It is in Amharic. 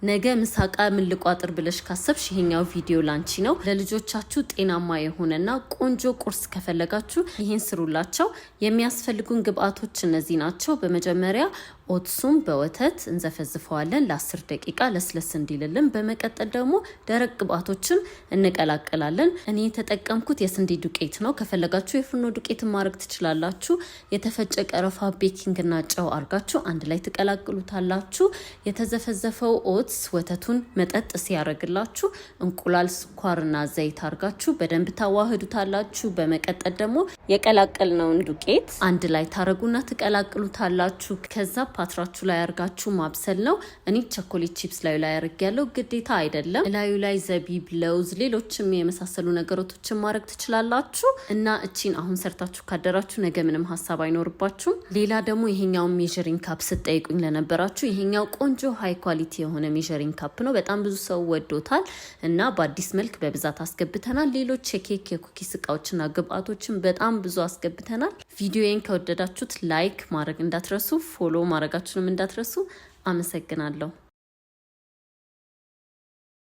ነገ ምሳቃ ምን ልቋጥር ብለሽ ካሰብሽ ይሄኛው ቪዲዮ ላንቺ ነው። ለልጆቻችሁ ጤናማ የሆነና ቆንጆ ቁርስ ከፈለጋችሁ ይሄን ስሩላቸው። የሚያስፈልጉን ግብአቶች እነዚህ ናቸው። በመጀመሪያ ኦትሱን በወተት እንዘፈዝፈዋለን ለ10 ደቂቃ ለስለስ እንዲልልን። በመቀጠል ደግሞ ደረቅ ግብአቶችን እንቀላቀላለን። እኔ የተጠቀምኩት የስንዴ ዱቄት ነው። ከፈለጋችሁ የፍርኖ ዱቄት ማድረግ ትችላላችሁ። የተፈጨ ቀረፋ፣ ቤኪንግ እና ጨው አርጋችሁ አንድ ላይ ትቀላቅሉታላችሁ። የተዘፈዘፈው ኦትስ ወተቱን መጠጥ ሲያረግላችሁ እንቁላል፣ ስኳርና ዘይት አርጋችሁ በደንብ ታዋህዱታላችሁ። በመቀጠል ደግሞ የቀላቀልነውን ዱቄት አንድ ላይ ታረጉና ትቀላቅሉታላችሁ። ከዛ ፓትራችሁ ላይ አርጋችሁ ማብሰል ነው። እኔ ቸኮሌት ቺፕስ ላይ አርጋለሁ፣ ግዴታ አይደለም። ላዩ ላይ ዘቢብ፣ ለውዝ፣ ሌሎችም የመሳሰሉ ነገሮችን ማድረግ ትችላላችሁ። እና እቺን አሁን ሰርታችሁ ካደራችሁ ነገ ምንም ሐሳብ አይኖርባችሁም። ሌላ ደግሞ ይሄኛው ሜዠሪንግ ካፕ ስትጠይቁኝ ለነበራችሁ ይሄኛው ቆንጆ ሃይ ኳሊቲ የሆነ ሜዠሪንግ ካፕ ነው። በጣም ብዙ ሰው ወዶታል እና በአዲስ መልክ በብዛት አስገብተናል። ሌሎች የኬክ የኩኪስ እቃዎችና ግብአቶችን በጣም ብዙ አስገብተናል። ቪዲዮዬን ከወደዳችሁት ላይክ ማድረግ እንዳትረሱ፣ ፎሎ ማድረጋችሁንም እንዳትረሱ። አመሰግናለሁ።